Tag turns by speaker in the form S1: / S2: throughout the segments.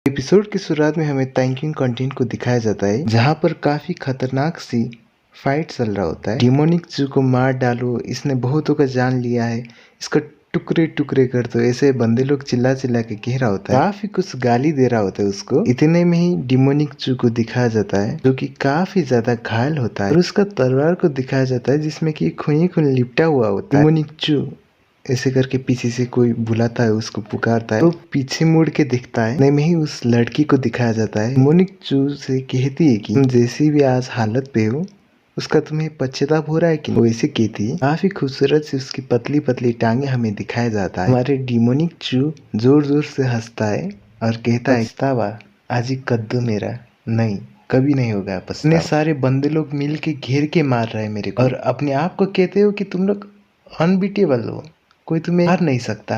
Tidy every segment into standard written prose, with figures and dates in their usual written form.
S1: Episode की शुरुआत में हमें थैंकिंग कंटेंट को दिखाया जाता है जहाँ पर काफी खतरनाक सी फाइट चल रहा होता है। डिमोनिक जू को मार डालो, इसने बहुतों का जान लिया है, इसका टुकड़े टुकड़े कर दो, ऐसे बंदे लोग चिल्ला चिल्ला के कह रहा होता है। काफी कुछ गाली दे रहा होता है उसको। इतने में ही डिमोनिक जू को दिखाया जाता है जो कि काफी ज्यादा घायल होता है और उसका तलवार को दिखाया जाता है जिसमें कि खून खून लिपटा हुआ होता है। डिमोनिक जू ऐसे करके पीछे से कोई बुलाता है, उसको पुकारता है तो पीछे मुड़ के दिखता है। नहीं में ही उस लड़की को दिखाया जाता है। मोनिक जू से कहती है कि तुम जैसी भी आज हालत पे हो उसका तुम्हें पश्चाताप हो रहा है कि वैसे कहती है। काफी खूबसूरत से उसकी पतली पतली टांगे हमें दिखाया जाता है। हमारे डिमोनिक जू जोर जोर से हंसता है और कहता है पछतावा आज ही कद्दू मेरा नहीं, कभी नहीं होगा पछतावा। इतने सारे बंदे लोग मिल के घेर के मार रहे हैं मेरे को और अपने आप को कहते हो कि तुम लोग अनबीटेबल हो, कोई तुम्हें हार नहीं सकता।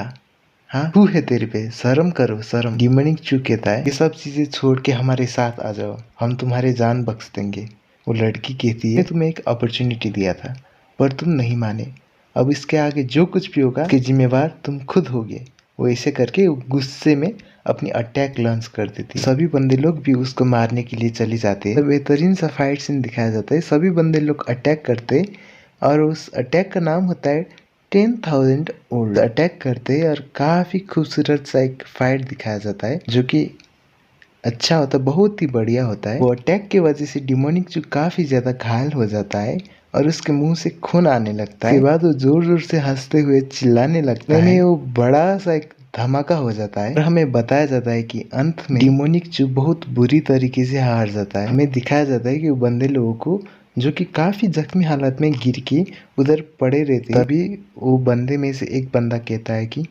S1: हाँ, तू है तेरे पे, शर्म करो शर्म। डिमोनिक जू कहता है ये सब चीजें छोड़ के हमारे साथ आ जाओ, हम तुम्हारे जान बख्श देंगे। वो लड़की कहती है तुम्हें एक अपॉर्चुनिटी दिया था पर तुम नहीं माने, अब इसके आगे जो कुछ भी होगा उसके जिम्मेवार तुम खुद होगे। वो ऐसे करके गुस्से में अपनी अटैक लॉन्च कर देती है। सभी बंदे लोग भी उसको मारने के लिए चले जाते हैं। बेहतरीन सा फाइट सीन दिखाया जाता है। सभी बंदे लोग अटैक करते और उस अटैक का नाम होता है 10,000 ओल्ड। अटैक करते हैं और काफी खूबसूरत सा एक फाइट दिखाया जाता है जो कि अच्छा होता है, बहुत ही बढ़िया होता है। वो अटैक की वजह से डिमोनिक जो काफी ज्यादा घायल हो जाता है और उसके मुंह से खून आने लगता है। उसके बाद वो जोर जोर से हंसते हुए चिल्लाने लगता है। वो बड़ा सा एक धमाका हो जाता है और हमें बताया जाता है कि अंत में डिमोनिक जो बहुत बुरी तरीके से हार जाता है। हमें दिखाया जाता है कि वो बंदे लोगों को जो कि काफी जख्मी हालत में गिर के उधर पड़े रहते, तभी वो बंदे में से एक बंदा कहता है कि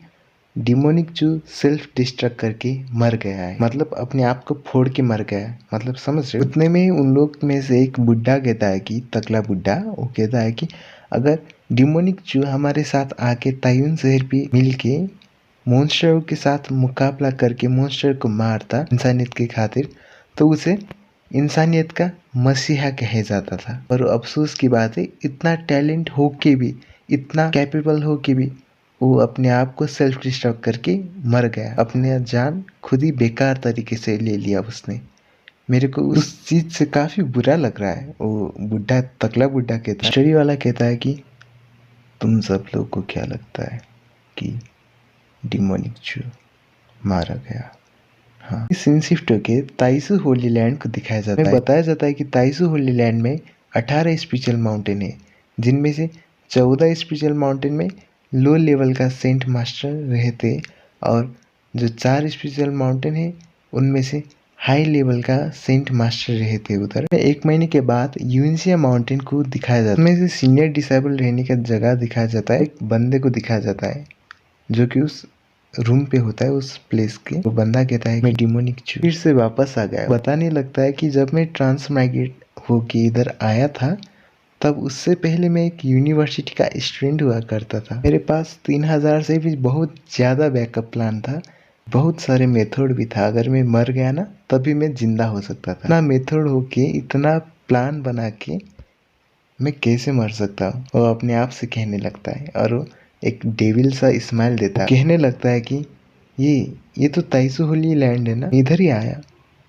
S1: डिमोनिक जो सेल्फ डिस्ट्रक्ट करके मर गया है, मतलब अपने आप को फोड़ के मर गया है, मतलब समझ रहे हो। उतने में उन लोग में से एक बुढ़ा कहता है कि तकला बुढ़ा, वो कहता है कि अगर डिमोनिक जो हमारे साथ आके तायुन शहर पे मिल के मॉन्स्टर के साथ मुकाबला करके मॉन्स्टर को मारता इंसानियत की खातिर, तो उसे इंसानियत का मसीहा कहा जाता था। और अफसोस की बात है इतना टैलेंट हो के भी, इतना कैपेबल हो के भी वो अपने आप को सेल्फ डिस्ट्रक्ट करके मर गया। अपने जान खुद ही बेकार तरीके से ले लिया उसने। मेरे को उस चीज से काफी बुरा लग रहा है। वो बुढ़ा, तकला बुढ़ा कहता है, स्टोरी वाला कहता है कि तुम सब लोग को क्या लगता है कि डिमोनिक जू मारा गया? हाँ, सीन शिफ्ट होके ताइसू होली लैंड को दिखाया जाता है। बताया जाता है कि ताइसू होली लैंड में 18 स्पिरिचुअल माउंटेन है, जिनमें से 14 स्पिरिचुअल माउंटेन में लो लेवल का सेंट मास्टर रहते और जो 4 स्पिरिचुअल माउंटेन है उनमें से हाई लेवल का सेंट मास्टर रहते। उधर 1 महीने के बाद यूनिसिया माउंटेन को दिखाया जाता है, उसमें से सीनियर डिसेबल रहने का जगह दिखाया जाता है। एक बंदे को दिखाया जाता है जो कि उस रूम पे होता है उस प्लेस के। वो बंदा कहता है मैं डिमोनिक जू फिर से वापस आ गया। बताने लगता है कि जब मैं ट्रांसमाइग्रेट होके इधर आया था तब उससे पहले मैं एक यूनिवर्सिटी का स्टूडेंट हुआ करता था। मेरे पास 3,000 से भी बहुत ज़्यादा बैकअप प्लान था, बहुत सारे मेथड भी था। अगर मैं मर गया ना तभी मैं जिंदा हो सकता था। इतना मेथड होके, इतना प्लान बना के मैं कैसे मर सकता हूँ? वो अपने आप से कहने लगता है और वो एक डेविल सा स्माइल देता है। कहने लगता है कि ये तो ताइसू होली लैंड है ना, इधर ही आया,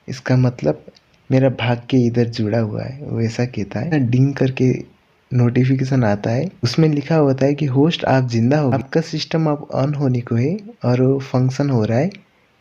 S1: इसका मतलब मेरा भाग्य इधर जुड़ा हुआ है। वो ऐसा कहता है। डिंग करके नोटिफिकेशन आता है, उसमें लिखा होता है कि होस्ट आप जिंदा हो, आपका सिस्टम अब ऑन होने को है और वो फंक्शन हो रहा है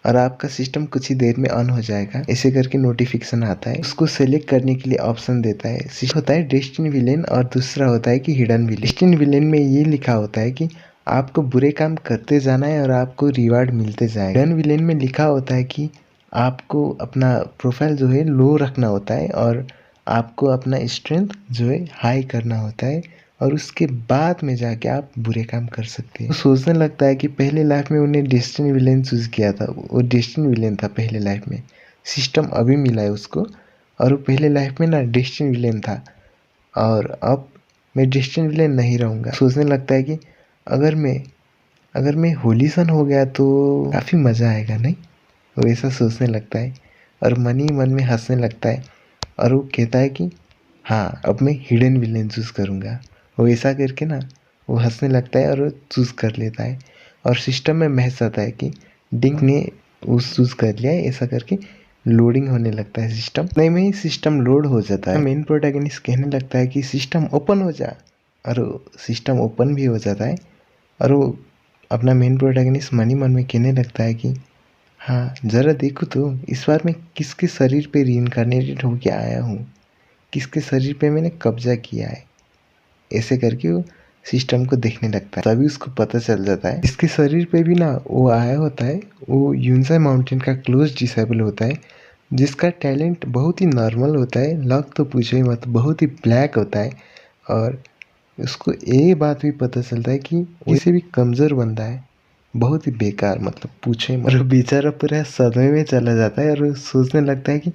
S1: और आपका सिस्टम कुछ ही देर में ऑन हो जाएगा, ऐसे करके नोटिफिकेशन आता है। उसको सेलेक्ट करने के लिए ऑप्शन देता है। होता है डेस्टिनी विलेन और दूसरा होता है कि हिडन विलेन। डेस्टिनी विलेन में ये लिखा होता है कि आपको बुरे काम करते जाना है और आपको रिवार्ड मिलते जाएगा। हिडन विलेन में लिखा होता है कि आपको अपना प्रोफाइल जो है लो रखना होता है और आपको अपना स्ट्रेंथ जो है हाई करना होता है और उसके बाद में जाके आप बुरे काम कर सकते हैं। तो सोचने लगता है कि पहले लाइफ में उन्हें डेस्टिनी विलेन चूज किया था, वो डेस्टिनी विलेन था पहले लाइफ में, सिस्टम अभी मिला है उसको और वो पहले लाइफ में ना डेस्टिनी विलेन था और अब मैं डेस्टिनी विलेन नहीं रहूँगा। सोचने लगता है कि अगर मैं होली सन हो गया तो काफ़ी मज़ा आएगा, नहीं? वो ऐसा सोचने लगता है और मन ही मन में हंसने लगता है और वो कहता है कि हाँ, अब मैं हिडन विलेन चूज़ करूँगा। वो ऐसा करके ना वो हंसने लगता है और वो चूज़ कर लेता है और सिस्टम में महसूस आता है कि डिंग ने वो चूज कर लिया है। ऐसा करके लोडिंग होने लगता है सिस्टम, नहीं में ही सिस्टम लोड हो जाता है। मेन प्रोटैगनिस्ट कहने लगता है कि सिस्टम ओपन हो जा, और सिस्टम ओपन भी हो जाता है। और वो अपना मेन प्रोटैगनिस्ट मन ही मन में कहने लगता है कि हाँ जरा देखो तो इस बार मैं किसके शरीर पे रीइंकार्नेटेड होके आया हूँ, किसके शरीर पे मैंने कब्जा किया है। ऐसे करके वो सिस्टम को देखने लगता है। तभी उसको पता चल जाता है इसके शरीर पे भी ना वो आया होता है, वो यूनसाई माउंटेन का क्लोज डिसेबल होता है, जिसका टैलेंट बहुत ही नॉर्मल होता है। लक तो पूछो ही मत, बहुत ही ब्लैक होता है। और उसको ये बात भी पता चलता है कि इसे भी कमज़ोर बंदा है, बहुत ही बेकार, मतलब पूछे मत। और बेचारा पूरा सदमे में चला जाता है और सोचने लगता है कि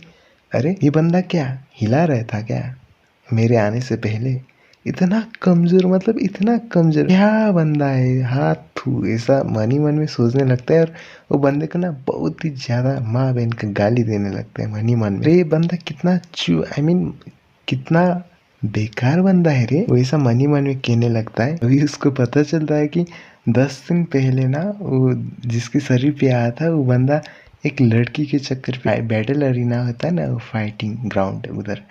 S1: अरे ये बंदा क्या हिला रहा था क्या मेरे आने से पहले, इतना कमज़ोर, मतलब इतना कमज़ोर क्या बंदा है, हाथ थू, ऐसा मन ही मन में सोचने लगता है। और वो बंदे को ना बहुत ही ज़्यादा माँ बहन का गाली देने लगता है मन ही मन में। अरे ये बंदा कितना कितना बेकार बंदा है रे, वैसा मन ही मन में कहने लगता है। अभी उसको पता चलता है कि 10 दिन पहले ना वो जिसके शरीर पे आया था वो बंदा एक लड़की के चक्कर पे, बैटल अरीना होता है ना वो फाइटिंग ग्राउंड, उधर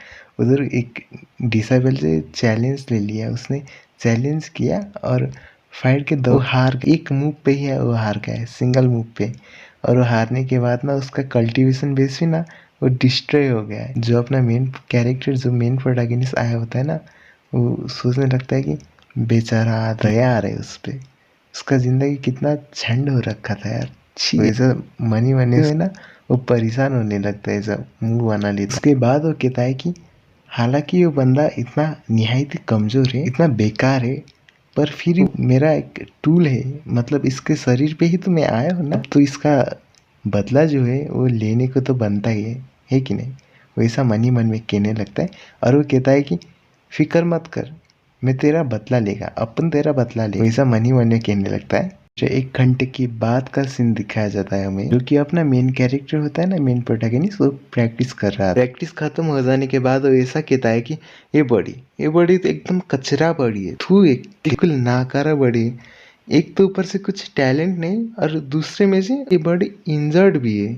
S1: उधर एक डिसेबल से चैलेंज ले लिया उसने, चैलेंज किया और फाइट के दो हार, एक मूव पे ही है वो हार गया है, सिंगल मूव पे। और वो हारने के बाद ना उसका कल्टीवेशन बेस भी ना वो डिस्ट्रॉय हो गया है। जो अपना मेन कैरेक्टर, जो मेन प्रोटैगनिस्ट आया होता है ना, वो सोचने लगता है कि बेचारा दया आ रहा है उस पर, उसका ज़िंदगी कितना झंड हो रखा था यार, छी। वैसा मनी मनी में ना वो परेशान होने लगता है, ऐसा मुंह बना लेता। उसके बाद वो कहता है कि हालांकि वो बंदा इतना निहायत ही कमज़ोर है, इतना बेकार है, पर फिर मेरा एक टूल है, मतलब इसके शरीर पे ही तो मैं आया हूँ ना, तो इसका बदला जो है वो लेने को तो बनता ही है कि नहीं। वैसा मन ही मन में कहने लगता है। और वो कहता है कि फिक्र मत कर, मैं तेरा बदला लेगा, अपन तेरा बदला ले, वैसा मन ही मन में कहने लगता है। जो 1 घंटे के बाद का सीन दिखाया जाता है हमें, जो कि अपना मेन कैरेक्टर होता है ना, मेन प्रोटैगनिस्ट, वो प्रैक्टिस कर रहा है। प्रैक्टिस खत्म हो जाने के बाद वो ऐसा कहता है कि ये बॉडी तो एकदम कचरा बॉडी है, थू, एक बिल्कुल नाकारा बॉडी है। एक तो ऊपर से कुछ टैलेंट नहीं, और दूसरे में से ये बॉडी इंजर्ड भी है,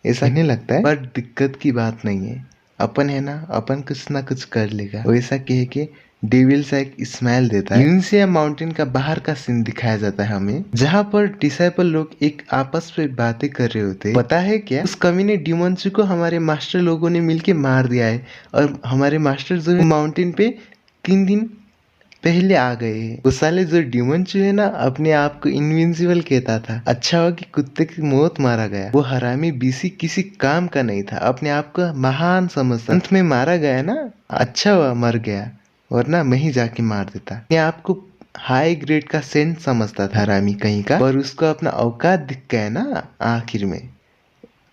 S1: ऐसा कहने लगता है। पर दिक्कत की बात नहीं है, अपन है ना, अपन कुछ ना कुछ कर लेगा, वैसा कह के डेविल सा एक स्माइल देता है। यूनसिया माउंटेन का बाहर का सीन दिखाया जाता है हमें, जहाँ पर डिसाइपल लोग एक आपस में बातें कर रहे होते हैं। पता है क्या, उस कमीने डिमोंसु को हमारे मास्टर लोगों ने मिलके मार दिया है, और हमारे मास्टर जो है माउंटेन पे 3 दिन पहले आ गए हैं। वो साले जो डिमोंसु है ना, अपने आप को इनविंसिबल कहता था, अच्छा हुआ कि कुत्ते की मौत मारा गया। वो हरामी बीसी किसी काम का नहीं था, अपने आप को महान समझता, अंत में मारा गया ना, अच्छा हुआ मर गया, वरना मैं ही जाके मार देता। अपने आप को हाई ग्रेड का सेंट समझता था हरामी कहीं का, और उसको अपना औकात दिख गया ना आखिर में,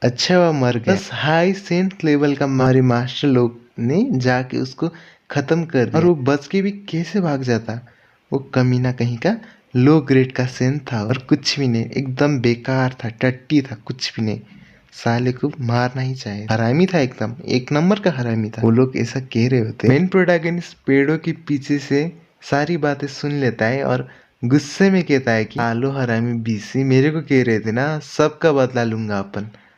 S1: अच्छा हुआ मर गया। बस हाई सेंट लेवल का हमारे मास्टर लोग ने जाके उसको खत्म कर दिया, और वो बच के भी कैसे भाग जाता। वो कमीना कहीं का लो ग्रेड का सेंट था, और कुछ भी नहीं, एकदम बेकार था, टट्टी था, कुछ भी नहीं, साले को मारना ही चाहिए, हरामी था, एकदम 1 नंबर का हरामी था। वो लोग ऐसा कह रहे होते। मेन प्रोटैगनिस्ट पेड़ों के पीछे से सारी बातें सुन लेता है और गुस्से में कहता है कि आलो हरामी बीसी, मेरे को कह रहे थे ना सबका बदला लूंगा,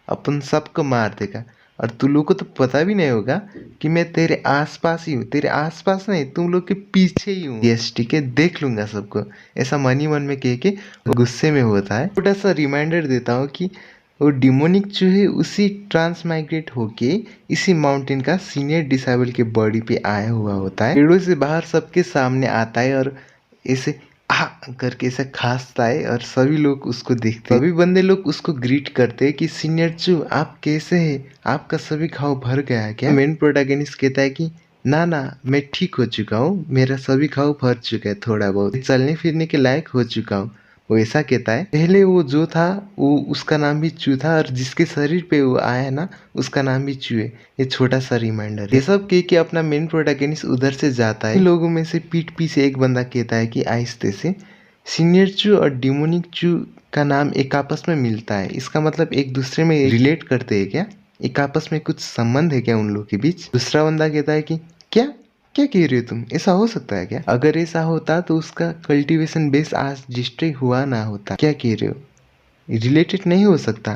S1: अपन सबको मार देगा, और तुम लोग को तो पता भी नहीं होगा कि मैं तेरे आसपास ही हूँ, तेरे आसपास नहीं, तुम लोग के पीछे ही हूँ, यस ठीक है, देख लूंगा सबको, ऐसा मन ही मन में कह के वो गुस्से में होता है। छोटा सा रिमाइंडर देता हूँ कि वो डिमोनिक जो है उसी ट्रांसमाइग्रेट होके इसी माउंटेन का सीनियर डिसेबल के बॉडी पे आया हुआ होता है, पेड़ों से बाहर सबके सामने आता है और ऐसे आ करके ऐसे खांसता है, और सभी लोग उसको देखते हैं। सभी बंदे लोग उसको ग्रीट करते हैं कि सीनियर चू आप कैसे हैं, आपका सभी घाव भर गया है क्या। मेन प्रोटैगनिस्ट कहता है कि ना ना, मैं ठीक हो चुका हूँ, मेरा सभी घाव भर चुका है, थोड़ा बहुत चलने फिरने के लायक हो चुका हूँ, वो ऐसा कहता है। पहले वो जो था वो उसका नाम भी चू था, और जिसके शरीर पे वो आया है ना उसका नाम भी चू है। ये छोटा सा रिमाइंडर है। ये सब कह के अपना मेन प्रोटैगनिस्ट उधर से जाता है। इन लोगों में से पीठ पीछे एक बंदा कहता है कि आहिस्ते से सीनियर चू और डिमोनिक चू का नाम एक आपस में मिलता है, इसका मतलब एक दूसरे में रिलेट करते हैं क्या, एक आपस में कुछ संबंध है क्या उन लोगों के बीच। दूसरा बंदा कहता है कि क्या क्या कह रहे हो तुम, ऐसा हो सकता है क्या, अगर ऐसा होता तो उसका कल्टीवेशन बेस आज डिस्ट्रॉय हुआ ना होता, क्या कह रहे हो, रिलेटेड नहीं हो सकता।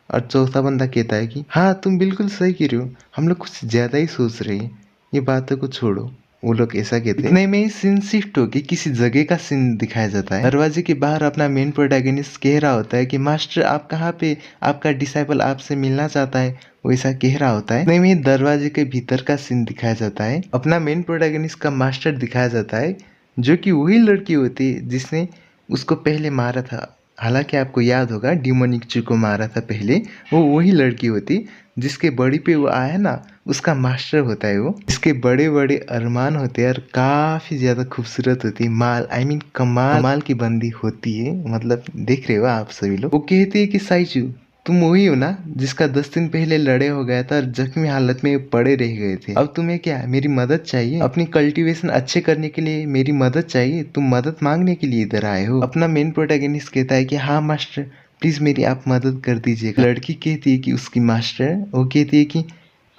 S1: और चौथा बंदा कहता है कि हाँ तुम बिल्कुल सही कह रहे हो, हम लोग कुछ ज्यादा ही सोच रहे हैं, ये बातों को छोड़ो। वो लोग ऐसा कहते हैं। इतने में ही सीन शिफ्ट होके किसी जगह का सीन दिखाया जाता है। दरवाजे के बाहर अपना मेन प्रोटैगनिस्ट कह रहा होता है कि मास्टर आप कहाँ पे, आपका डिसाइपल आपसे मिलना चाहता है, वो ऐसा कह रहा होता है। इतने में ही दरवाजे के भीतर का सीन दिखाया जाता है। अपना मेन प्रोटैगनिस्ट का मास्टर दिखाया जाता है, जो कि वही लड़की होती है जिसने उसको पहले मारा था। हालांकि आपको याद होगा डिमोनिक चू को मारा था पहले, वो वही लड़की होती जिसके बॉडी पे वो आया ना, उसका मास्टर होता है वो। इसके बड़े बड़े अरमान होते हैं और काफी ज्यादा खूबसूरत होती है। माल आई मीन कमाल की बंदी होती है, मतलब देख रहे हो आप सभी लोग। वो कहती है कि साइचू तुम वही हो ना जिसका 10 दिन पहले लड़े हो गया था और जख्मी हालत में पड़े रह गए थे। अब तुम्हें क्या मेरी मदद चाहिए? अपनी कल्टीवेशन अच्छे करने के लिए मेरी मदद चाहिए? तुम मदद मांगने के लिए इधर आए हो? अपना मेन प्रोटैगनिस्ट कहता है कि हाँ मास्टर प्लीज मेरी आप मदद कर दीजिएगा। लड़की कहती है कि उसकी मास्टर, वो कहती है कि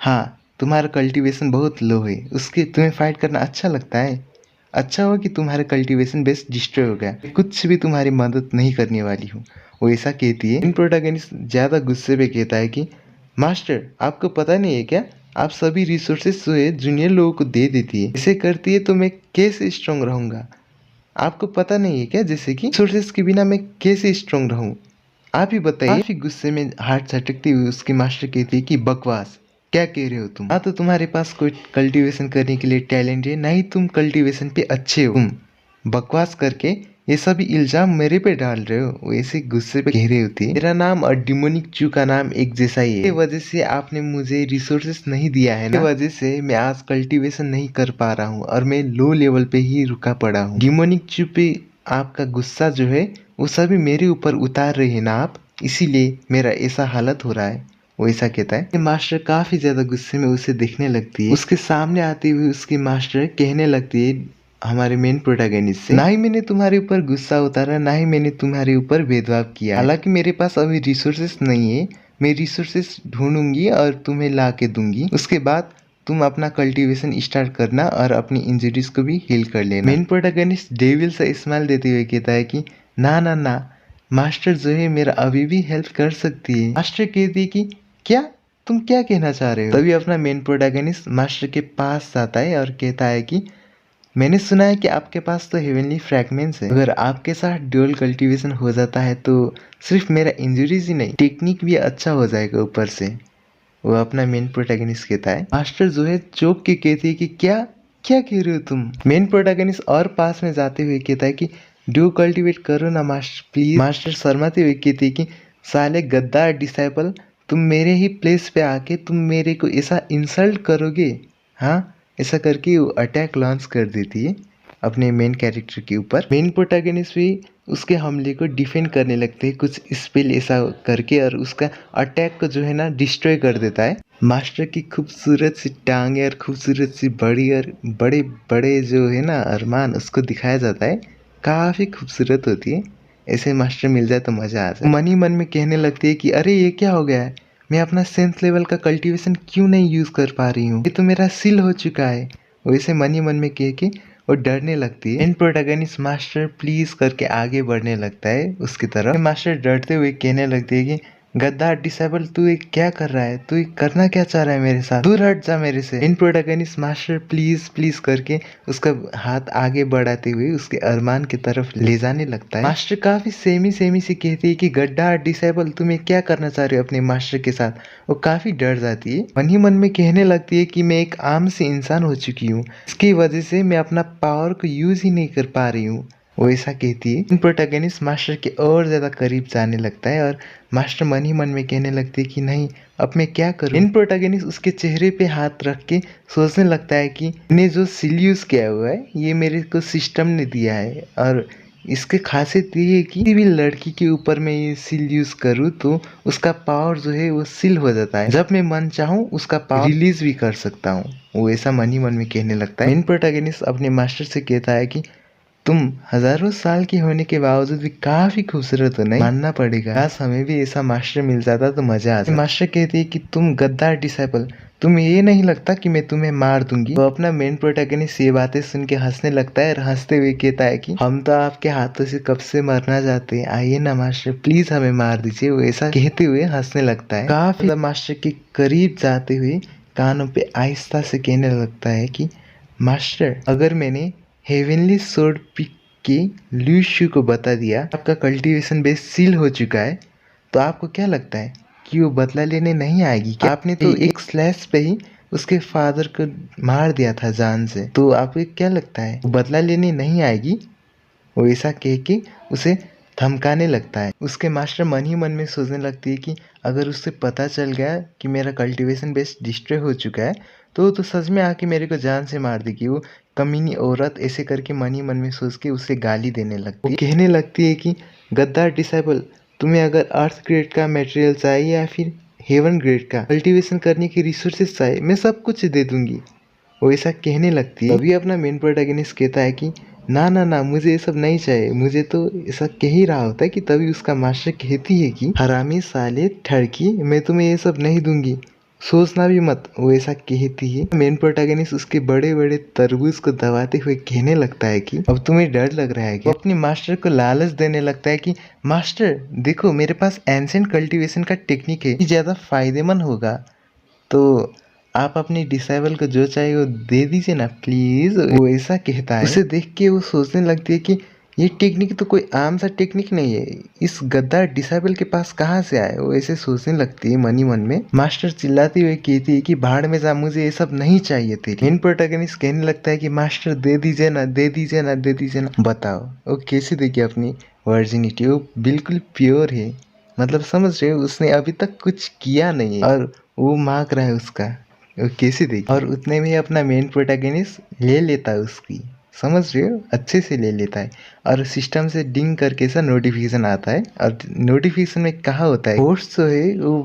S1: हाँ तुम्हारा कल्टीवेशन बहुत लो है, उसके तुम्हें फाइट करना अच्छा लगता है। अच्छा हो कि तुम्हारा कल्टीवेशन बेस डिस्ट्रॉय हो गया, कुछ भी तुम्हारी मदद नहीं करने वाली हूँ, वो ऐसा कहती है। इन प्रोटैगनिस्ट ज्यादा गुस्से पे कहता है कि मास्टर आपको पता नहीं है क्या, आप सभी रिसोर्सेस जो है जूनियर लोगों को दे देती है, ऐसे करती है तो मैं कैसे स्ट्रांग रहूंगा? आपको पता नहीं है क्या जैसे कि रिसोर्सेस के बिना मैं कैसे स्ट्रांग रहूं? आप ही बताइए। काफी गुस्से में हाथ झटकती हुई उसकी मास्टर कहती है कि बकवास क्या कह रहे हो तुम? हाँ तो तुम्हारे पास कोई कल्टीवेशन करने के लिए टैलेंट है, नहीं तुम कल्टीवेशन पे अच्छे हो, तुम बकवास करके ये सभी इल्जाम मेरे पे डाल रहे हो, वो ऐसे गुस्से पे कह रही होती है। मेरा नाम और डिमोनिक चू का नाम एक जैसा ही है, इस वजह से आपने मुझे रिसोर्सेस नहीं दिया है ना, इस वजह से मैं आज कल्टीवेशन नहीं कर पा रहा हूँ और मैं लो लेवल पे ही रुका पड़ा हूँ। डिमोनिक चू पे आपका गुस्सा जो है वो सभी मेरे ऊपर उतार रहे हैं ना आप, इसीलिए मेरा ऐसा हालत हो रहा है, वो ऐसा कहता है। मास्टर काफी ज्यादा गुस्से में उसे देखने लगती है। उसके सामने आती हुई उसकी मास्टर कहने लगती है हमारे मेन प्रोटैगनिस्ट से, ना ही मैंने तुम्हारे ऊपर गुस्सा उतारा, ना ही मैंने तुम्हारे ऊपर भेदभाव किया, हालांकि मेरे पास अभी रिसोर्सेस नहीं है, मैं रिसोर्सेस ढूंढूंगी और तुम्हें ला के दूंगी, उसके बाद तुम अपना कल्टीवेशन स्टार्ट करना और अपनी इंजरीज को भी हील कर लेना। मेन प्रोटैगनिस्ट डेविल सा स्माइल देते हुए कहता है कि ना ना ना मास्टर जो है मेरा अभी भी हेल्प कर सकती है। मास्टर कहती है कि क्या, तुम क्या कहना चाह रहे हो? तभी अपना मेन प्रोटैगनिस्ट मास्टर के पास जाता है और कहता है कि मैंने सुना है कि आपके पास तो हेवनली फ्रैगमेंट्स है, अगर आपके साथ ड्यूअल कल्टीवेशन हो जाता है तो सिर्फ मेरा इंजरीज ही नहीं टेक्निक भी अच्छा हो जाएगा ऊपर से, वो अपना मेन प्रोटैगनिस्ट कहता है। मास्टर जो है चौंक के कहती है कि क्या क्या कह रहे हो तुम? मेन प्रोटैगनिस्ट और पास में जाते हुए कहता है कि ड्यू कल्टीवेट करो ना मास्टर प्लीज। मास्टर शर्माते हुए कहती है कि साले गद्दार डिसाइपल, तुम मेरे ही प्लेस पे आके तुम मेरे को ऐसा इंसल्ट करोगे? हाँ ऐसा करके वो अटैक लॉन्च कर देती है अपने मेन कैरेक्टर के ऊपर। मेन प्रोटैगनिस्ट भी उसके हमले को डिफेंड करने लगते हैं कुछ स्पेल ऐसा करके और उसका अटैक को जो है ना डिस्ट्रॉय कर देता है। मास्टर की खूबसूरत सी टांगे और खूबसूरत सी बड़ी और बड़े बड़े जो है ना अरमान उसको दिखाया जाता है, काफी खूबसूरत होती है। ऐसे मास्टर मिल जाए तो मजा आ जाए। मन ही मन में कहने लगती है कि अरे ये क्या हो गया है, मैं अपना 7th लेवल का कल्टीवेशन क्यों नहीं यूज कर पा रही हूँ, ये तो मेरा सील हो चुका है। वैसे मन ही मन में कह के वो डरने लगती है। इन प्रोटैगनिस्ट मास्टर प्लीज करके आगे बढ़ने लगता है उसकी तरफ। मास्टर डरते हुए कहने लगती है कि गद्दार डिसेबल तू ये क्या कर रहा है, तू ये करना क्या चाह रहा है मेरे साथ, दूर हट जा मेरे से। इन प्रोटैगनिस्ट मास्टर प्लीज प्लीज करके उसका हाथ आगे बढ़ाते हुए उसके अरमान की तरफ ले जाने लगता है। मास्टर काफी सेमी सी कहती है कि गद्दार डिसेबल तुम ये क्या करना चाह रहे हो अपने मास्टर के साथ। वो काफी डर जाती है, मन ही मन में कहने लगती है कि मैं एक आम सी इंसान हो चुकी हूँ, इसकी वजह से मैं अपना पावर को यूज ही नहीं कर पा रही हूँ, वो ऐसा कहती है। इन प्रोटैगनिस्ट मास्टर के और ज्यादा करीब जाने लगता है और मास्टर मन ही मन में कहने लगती है कि नहीं अब मैं क्या करूं। इन प्रोटैगनिस्ट उसके चेहरे पे हाथ रख के सोचने लगता है कि इन्हें जो सील यूज किया हुआ है ये मेरे को सिस्टम ने दिया है और इसके खासियत ये है कि किसी भी लड़की के ऊपर मैं ये सील यूज करूँ तो उसका पावर जो है वो सील हो जाता है, जब मैं मन चाहूँ उसका पावर रिलीज भी कर सकता हूँ, वो ऐसा मन ही मन में कहने लगता है। इन प्रोटैगनिस्ट अपने मास्टर से कहता है कि तुम हजारों साल की होने के बावजूद भी काफी खूबसूरत हो, नहीं मानना पड़ेगा, काश हमें भी ऐसा मास्टर मिल जाता तो मजा आ जाता। मास्टर कहती है कि तुम गद्दार डिसेबल, तुम्हें ये नहीं लगता कि मैं तुम्हें मार दूंगी? तो अपना मेन प्रोटैगनिस्ट ये बातें सुन के हंसने लगता है और हंसते हुए कहता है कि हम तो आपके हाथों से कब से मरना चाहते हैं, आइए ना मास्टर, प्लीज हमें मार दीजिए। वो ऐसा कहते हुए हंसने लगता है। काफी मास्टर के करीब जाते हुए कानों पे आहिस्ता से कहने लगता है कि मास्टर, अगर मैंने हेवनली सोर्ड पिक के लू शू को बता दिया आपका कल्टीवेशन बेस सील हो चुका है, तो आपको क्या लगता है कि वो बदला लेने नहीं आएगी क्या? आपने तो एक स्लैश पे ही उसके फादर को मार दिया था जान से, तो आपको क्या लगता है वो बदला लेने नहीं आएगी? वो ऐसा कह के उसे धमकाने लगता है। उसके मास्टर मन ही मन में सोचने लगती है कि अगर उससे पता चल गया कि मेरा कल्टीवेशन बेस डिस्ट्रॉय हो चुका है तो वो तो सच में आके मेरे को जान से मार देगी। वो कमीनी औरत ऐसे करके मन ही मन में सोच के उसे गाली देने लगती है। वो कहने लगती है कि गद्दार डिसाइबल, तुम्हें अगर अर्थ ग्रेड का मटेरियल चाहिए या फिर हेवन ग्रेड का कल्टीवेशन करने की रिसोर्सेज चाहिए, मैं सब कुछ दे दूंगी। वो ऐसा कहने लगती है। तभी अपना मेन प्रोटैगनिस्ट कहता है कि ना ना ना, मुझे ये सब नहीं चाहिए, मुझे तो ऐसा कह ही रहा होता है कि तभी उसका मास्टर कहती है कि हरामी साले ठड़की, मैं तुम्हें ये सब नहीं दूंगी, सोचना भी मत। वो ऐसा कहती है। मेन प्रोटैगनिस्ट उसके बड़े बड़े तरबूज को दबाते हुए कहने लगता है कि अब तुम्हें डर लग रहा है क्या? वो अपने मास्टर को लालच देने लगता है कि मास्टर देखो, मेरे पास एंशिएंट कल्टीवेशन का टेक्निक है, ज्यादा फायदेमंद होगा, तो आप अपनी डिसाइबल को जो चाहिए वो दे दीजिए ना प्लीज। वो ऐसा कहता है। उसे देख के वो सोचने लगती है कि ये टेक्निक तो कोई आम सा टेक्निक नहीं है, इस गद्दार डिसाइबल के पास कहाँ से आए? वो ऐसे सोचने लगती है मन ही मन में। मास्टर चिल्लाती हुई कहती है कि भाड़ में जा, मुझे ये सब नहीं चाहिए तेरी। मेन प्रोटैगनिस्ट कहने लगता है कि मास्टर दे दीजिए ना, दे दीजिए ना, दे दीजिए ना। बताओ वो कैसे देगी अपनी वर्जिनिटी? वो बिल्कुल प्योर है, मतलब समझ रहे हो, उसने अभी तक कुछ किया नहीं है और वो मांग रहा है उसका, वो कैसे देगी? और उतने में अपना मेन प्रोटैगनिस्ट ले लेता है उसकी, समझ रहे हो, अच्छे से ले लेता है। और सिस्टम से डिंग करके ऐसा नोटिफिकेशन आता है और नोटिफिकेशन में कहा होता है होस्ट जो है वो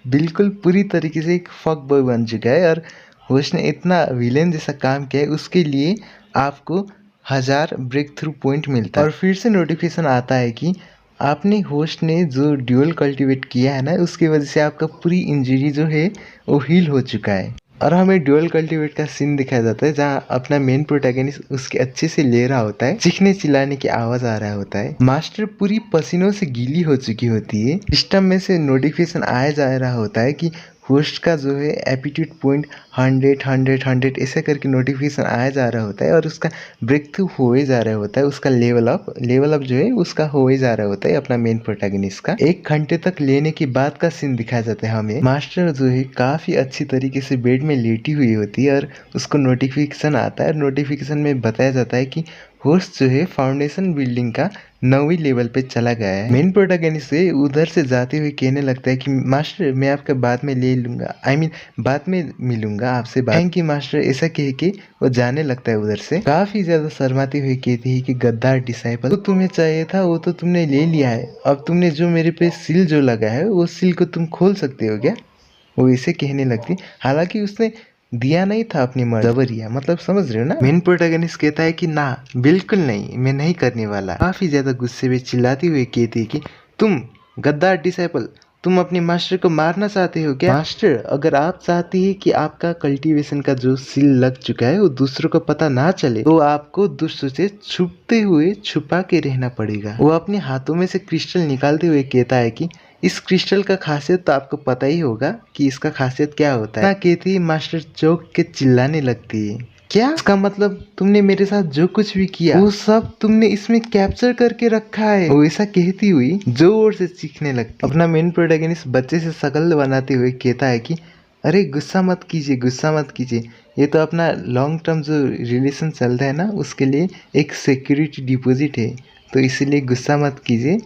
S1: बिल्कुल पूरी तरीके से एक फक बॉय बन चुका है और होस्ट ने इतना विलेन जैसा काम किया है, उसके लिए आपको 1000 ब्रेक थ्रू पॉइंट मिलता है। और फिर से नोटिफिकेशन आता है कि आपने होस्ट ने जो ड्यूअल कल्टीवेट किया है ना, उसकी वजह से आपका पूरी इंजरी जो है वो हील हो चुका है। और हमें ड्यूअल कल्टीवेट का सीन दिखाया जाता है जहाँ अपना मेन प्रोटैगनिस्ट उसके अच्छे से ले रहा होता है, चीखने चिल्लाने की आवाज आ रहा होता है। मास्टर पूरी पसीनों से गीली हो चुकी होती है। सिस्टम में से नोटिफिकेशन आया जा रहा होता है कि होस्ट का जो है एप्टीट्यूड पॉइंट 100 ऐसे करके नोटिफिकेशन आया जा रहा होता है और उसका ब्रेक थ्रू हो ही जा रहा होता है, उसका लेवल अप जो है उसका हो ही जा रहा होता है अपना मेन प्रोटैगनिस्ट का। 1 घंटे तक लेने के बाद का सीन दिखाया जाता है हमें। मास्टर जो है काफी अच्छी तरीके से बेड में लेटी हुई होती है और उसको नोटिफिकेशन आता है। नोटिफिकेशन में बताया जाता है कि होस्ट जो है फाउंडेशन बिल्डिंग का 9वीं लेवल पे चला गया है। मेन प्रोटैगनिस्ट से उधर से जाते हुए कहने लगता है कि मास्टर, मैं आपका बाद में ले लूंगा, बाद में मिलूंगा आपसे, थैंक यू मास्टर। ऐसा कह के वो जाने लगता है उधर से। काफी ज्यादा शर्माती हुई कहती है कि गद्दार डिसाइपल, तो तुम्हें चाहिए था वो तो तुमने ले लिया है, अब तुमने जो मेरे पे सील जो लगा है वो सील को तुम खोल सकते हो क्या? वो इसे कहने लगती, हालांकि उसने दिया नहीं था अपनी जबरिया, मतलब समझ रहे हो ना। मेन प्रोटैगनिस्ट कहता है कि ना बिल्कुल नहीं, मैं नहीं करने वाला। काफी ज्यादा गुस्से में चिल्लाती हुई कहती है कि तुम गद्दार डिसाइपल, तुम अपने मास्टर को मारना चाहते हो क्या? मास्टर, अगर आप चाहती है कि आपका कल्टीवेशन का जो सील लग चुका है वो दूसरों को पता ना चले, तो आपको दूसरों से छुपते हुए छुपा के रहना पड़ेगा। वो अपने हाथों में से क्रिस्टल निकालते हुए कहता है कि इस क्रिस्टल का खासियत तो आपको पता ही होगा कि इसका खासियत क्या होता है। कहती है मास्टर चौक के चिल्लाने लगती है, क्या इसका मतलब तुमने मेरे साथ जो कुछ भी किया वो सब तुमने इसमें कैप्चर करके रखा है? वो ऐसा कहती हुई जोर से चीखने लगती। अपना मेन प्रोटैगनिस्ट बच्चे से शकल बनाते हुए कहता है कि अरे गुस्सा मत कीजिए, गुस्सा मत कीजिए, ये तो अपना लॉन्ग टर्म जो रिलेशन चल रहा है ना उसके लिए एक सिक्योरिटी डिपॉजिट है, तो इसीलिए गुस्सा मत कीजिए,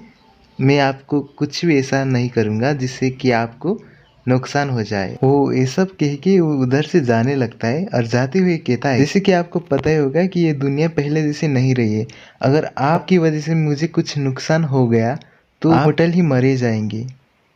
S1: मैं आपको कुछ भी ऐसा नहीं करूँगा जिससे कि आपको नुकसान हो जाए। वो ये सब कह के वो उधर से जाने लगता है और जाते हुए कहता है, जैसे कि आपको पता ही होगा कि ये दुनिया पहले जैसे नहीं रही है, अगर आपकी वजह से मुझे कुछ नुकसान हो गया तो आप होटल ही मरे जाएंगे,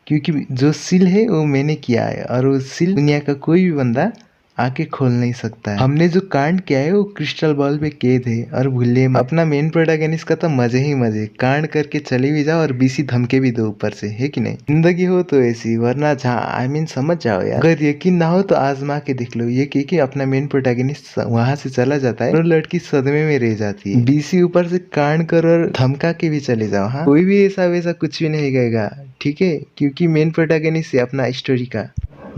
S1: क्योंकि जो सील है वो मैंने किया है और वो सील दुनिया का कोई भी बंदा आंखें खोल नहीं सकता है। हमने जो कांड किया है वो क्रिस्टल बॉल पे कैद है और भूले अपना मेन प्रोटैगनिस्ट का तो मजे ही मजे, कांड करके चले भी जाओ और बीसी धमके भी दो ऊपर से, है कि नहीं। जिंदगी हो तो ऐसी, वरना जहाँ समझ जाओ यार। अगर यकीन ना हो तो आजमा के देख लो। ये कि अपना मेन प्रोटैगनिस्ट वहां से चला जाता है और लड़की सदमे में रह जाती है। बीसी ऊपर से कांड कर और धमका के भी चले जाओ। हाँ, कोई भी ऐसा वैसा कुछ भी नहीं कहेगा, ठीक है, क्योंकि मेन प्रोटैगनिस्ट है अपना स्टोरी का।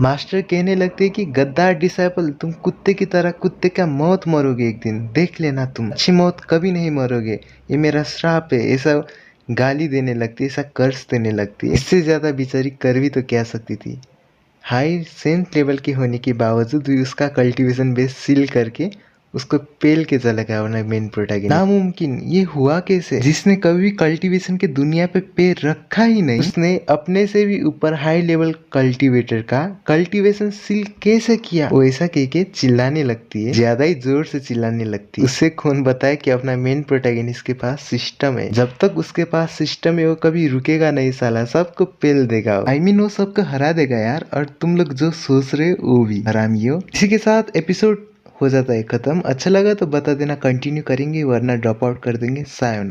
S1: मास्टर कहने लगते कि गद्दार डिसाइपल, तुम कुत्ते की तरह कुत्ते का मौत मरोगे एक दिन, देख लेना तुम अच्छी मौत कभी नहीं मरोगे, ये मेरा श्राप है। ऐसा गाली देने लगती, ऐसा कर्ज देने लगती। इससे ज्यादा बेचारी कर भी तो क्या सकती थी। हाई सेंस लेवल के होने के बावजूद भी उसका कल्टीवेशन बेस सील करके उसको पेल के चला गया अपना मेन प्रोटैगनिस्ट। नामुमकिन, ये हुआ कैसे? जिसने कभी कल्टीवेशन के दुनिया पे पैर रखा ही नहीं, उसने अपने से भी ऊपर हाई लेवल कल्टीवेटर का कल्टीवेशन सील कैसे किया? वो ऐसा कह के चिल्लाने लगती है, ज्यादा ही जोर से चिल्लाने लगती है। उससे कौन बताए कि अपना मेन प्रोटैगनिस्ट के पास सिस्टम है। जब तक उसके पास सिस्टम है वो कभी रुकेगा नहीं साला, सबको पेल देगा। वो सबको हरा देगा यार। और तुम लोग जो सोच रहे हो वो भी हरामियों। इसी के साथ एपिसोड हो जाता है खत्म। अच्छा लगा तो बता देना, कंटिन्यू करेंगे वरना ड्रॉप आउट कर देंगे। सायोन।